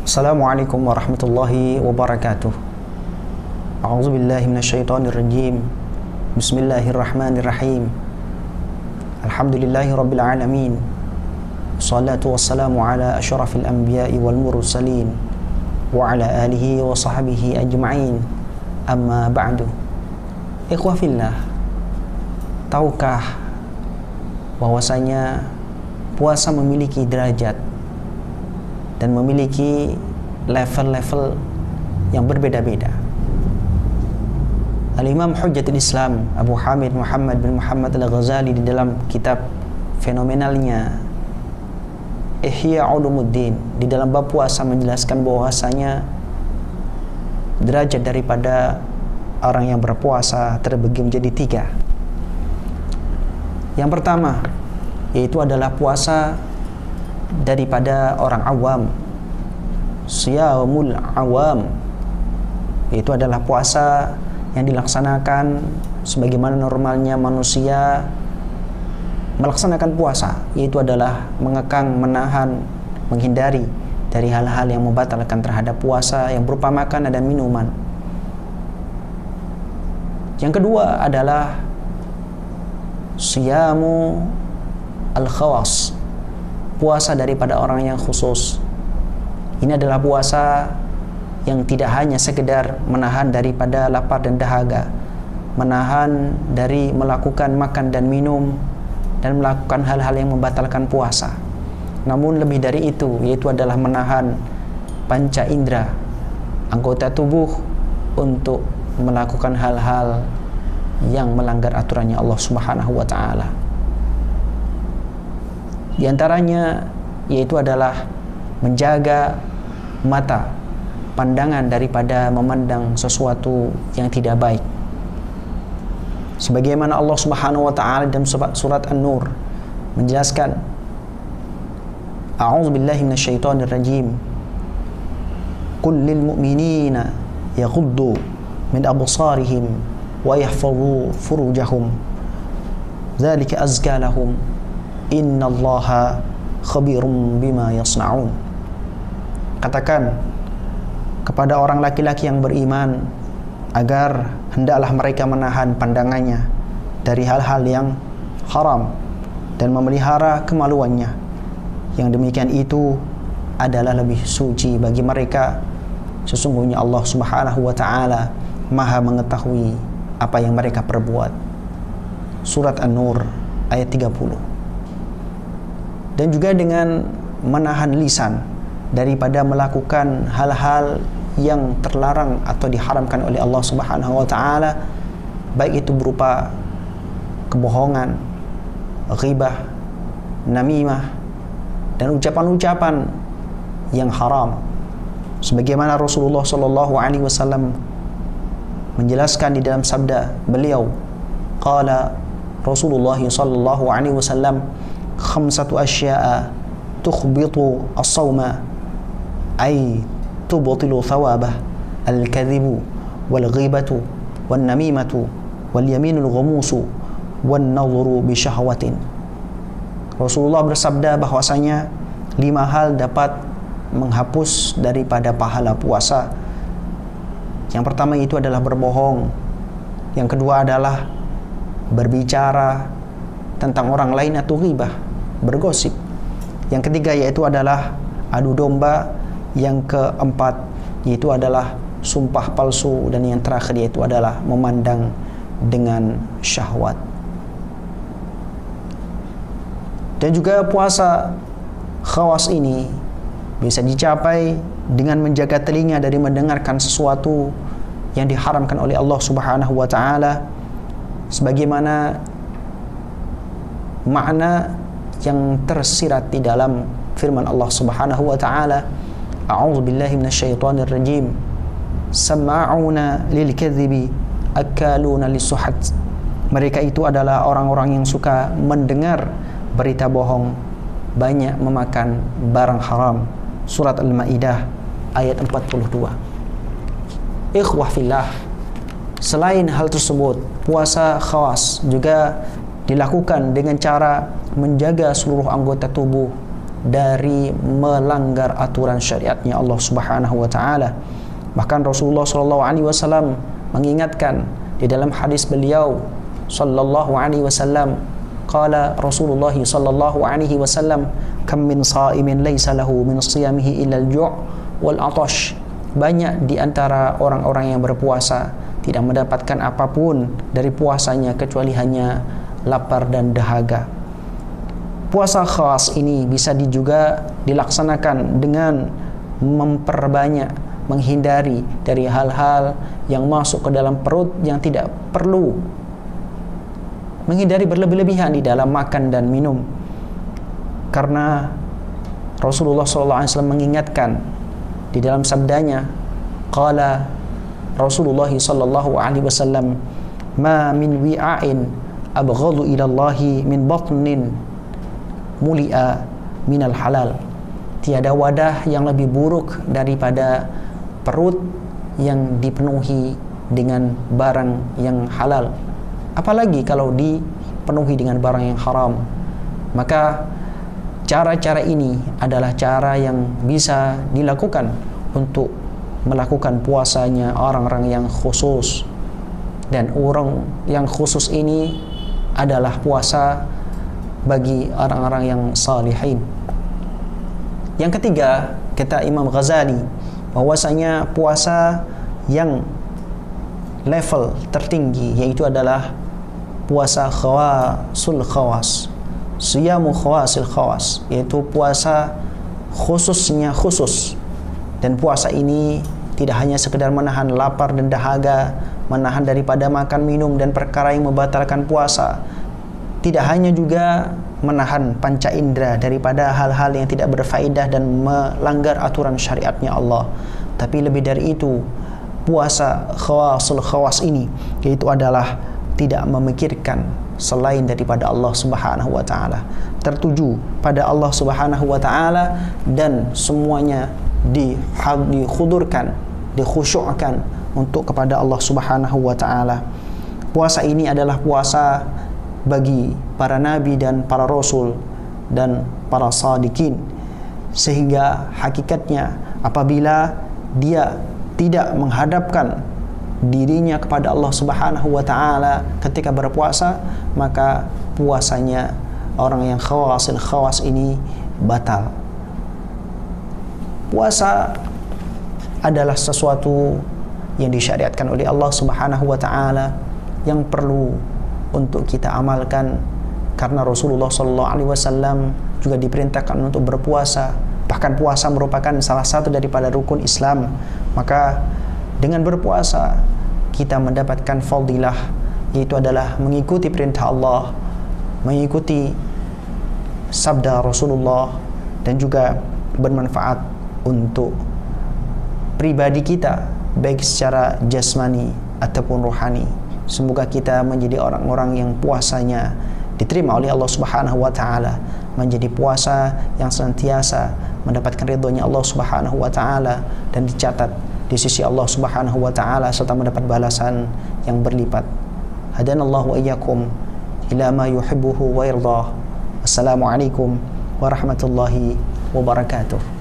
Assalamualaikum warahmatullahi wabarakatuh. A'udzu billahi minasyaitonir rajim. Bismillahirrahmanirrahim. Alhamdulillahi rabbil alamin. Wassalatu wassalamu ala asyrafil anbiya'i wal mursalin wa ala alihi wa sahbihi ajma'in. Amma ba'du. Ikhwah fillah, tahukah bahwasanya puasa memiliki derajat dan memiliki level-level yang berbeda-beda? Al-Imam Hujjatul Islam Abu Hamid Muhammad bin Muhammad Al-Ghazali di dalam kitab fenomenalnya Ihya Ulumuddin di dalam bab puasa menjelaskan bahwasanya derajat daripada orang yang berpuasa terbagi menjadi 3. Yang pertama yaitu adalah puasa daripada orang awam, Siyamul awam, itu adalah puasa yang dilaksanakan sebagaimana normalnya manusia melaksanakan puasa, yaitu adalah mengekang, menahan, menghindari dari hal-hal yang membatalkan terhadap puasa yang berupa makanan dan minuman. Yang kedua adalah Siyamu al-khawas, puasa daripada orang yang khusus. Ini adalah puasa yang tidak hanya sekedar menahan daripada lapar dan dahaga, menahan dari melakukan makan dan minum dan melakukan hal-hal yang membatalkan puasa, namun lebih dari itu, yaitu adalah menahan panca indera, anggota tubuh, untuk melakukan hal-hal yang melanggar aturannya Allah Subhanahu wa ta'ala. Di antaranya yaitu adalah menjaga mata, pandangan daripada memandang sesuatu yang tidak baik. Sebagaimana Allah Subhanahu wa ta'ala dalam surat An-Nur menjelaskan, A'udzu billahi minasyaitonir rajim. Qul lil mu'minina yaghuddu min absarihim wa yahfazu furujahum. Dzalika azka lahum. Innallaha khabirum bima yasna'un. Katakan kepada orang laki-laki yang beriman agar hendaklah mereka menahan pandangannya dari hal-hal yang haram dan memelihara kemaluannya. Yang demikian itu adalah lebih suci bagi mereka. Sesungguhnya Allah Subhanahu wa ta'ala Maha mengetahui apa yang mereka perbuat. Surat An-Nur ayat 30. Dan juga dengan menahan lisan daripada melakukan hal-hal yang terlarang atau diharamkan oleh Allah Subhanahu wa ta'ala, baik itu berupa kebohongan, ghibah, namimah, dan ucapan-ucapan yang haram. Sebagaimana Rasulullah sallallahu alaihi wasallam menjelaskan di dalam sabda beliau, qala Rasulullah sallallahu alaihi wasallam, khamsatu asya'a tukhbitu as-sawma ay tubtilu thawabah, al-kadhibu wal-ghibatu wan-namimatu wal-yaminul ghamusu wan-nadhru bi syahwatin. Rasulullah bersabda bahwasanya 5 hal dapat menghapus daripada pahala puasa. Yang pertama itu adalah berbohong. Yang kedua adalah berbicara tentang orang lain atau ghibah, bergosip. Yang ketiga yaitu adalah adu domba. Yang keempat yaitu adalah sumpah palsu. Dan yang terakhir yaitu adalah memandang dengan syahwat. Dan juga puasa khawas ini bisa dicapai dengan menjaga telinga dari mendengarkan sesuatu yang diharamkan oleh Allah Subhanahu wa ta'ala, sebagaimana makna yang tersirat di dalam firman Allah Subhanahu wa ta'ala, A'udzu billahi minasyaitonir rajim. Sama'una lil kadhibi akaluna lisuhat. Mereka itu adalah orang-orang yang suka mendengar berita bohong, banyak memakan barang haram. Surat Al-Maidah ayat 42. Ikhwah fillah, selain hal tersebut, puasa khawas juga dilakukan dengan cara menjaga seluruh anggota tubuh dari melanggar aturan syariatnya Allah Subhanahu wa taala. Bahkan Rasulullah sallallahu alaihi wasallam mengingatkan di dalam hadis beliau sallallahu alaihi wasallam, qala Rasulullah sallallahu alaihi wasallam, kam min shaimin laisa lahu min siyamihi illa al-ju' wal 'atash. Banyak di antara orang-orang yang berpuasa tidak mendapatkan apapun dari puasanya kecuali hanya lapar dan dahaga. Puasa khas ini bisa juga dilaksanakan dengan memperbanyak, menghindari dari hal-hal yang masuk ke dalam perut yang tidak perlu, menghindari berlebih-lebihan di dalam makan dan minum. Karena Rasulullah SAW mengingatkan di dalam sabdanya, qala Rasulullah SAW, ma min wi'ain abghadu ila Allahi min batnin muli'a minal halal. Tiada wadah yang lebih buruk daripada perut yang dipenuhi dengan barang yang halal, apalagi kalau dipenuhi dengan barang yang haram. Maka cara-cara ini adalah cara yang bisa dilakukan untuk melakukan puasanya orang-orang yang khusus. Dan orang yang khusus ini adalah puasa bagi orang-orang yang salihin. Yang ketiga, kata Imam Ghazali, bahwasanya puasa yang level tertinggi yaitu adalah puasa khawasul khawas, siyamu khawasil khawas, yaitu puasa khususnya khusus. Dan puasa ini tidak hanya sekedar menahan lapar dan dahaga, menahan daripada makan minum dan perkara yang membatalkan puasa, tidak hanya juga menahan panca indera daripada hal-hal yang tidak berfaedah dan melanggar aturan syariatnya Allah, tapi lebih dari itu, puasa khawasul khawas ini yaitu adalah tidak memikirkan selain daripada Allah Subhanahu wa taala, tertuju pada Allah Subhanahu wa taala, dan semuanya dikhudurkan, dikhusyukkan untuk kepada Allah Subhanahu wa taala. Puasa ini adalah puasa bagi para nabi dan para rasul dan para sadiqin, sehingga hakikatnya apabila dia tidak menghadapkan dirinya kepada Allah Subhanahu wa taala ketika berpuasa, maka puasanya orang yang khawasil khawas ini batal. Puasa adalah sesuatu yang disyariatkan oleh Allah Subhanahu wa taala yang perlu untuk kita amalkan, karena Rasulullah SAW juga diperintahkan untuk berpuasa. Bahkan puasa merupakan salah satu daripada rukun Islam. Maka dengan berpuasa kita mendapatkan fadilah, yaitu adalah mengikuti perintah Allah, mengikuti sabda Rasulullah, dan juga bermanfaat untuk pribadi kita, baik secara jasmani ataupun rohani. Semoga kita menjadi orang-orang yang puasanya diterima oleh Allah Subhanahu wa taala, menjadi puasa yang senantiasa mendapatkan ridhonya Allah Subhanahu wa taala dan dicatat di sisi Allah Subhanahu wa taala serta mendapat balasan yang berlipat. Hadanallahu wa iyyakum ila ma yuhibbuhu wa yardah. Assalamualaikum warahmatullahi wabarakatuh.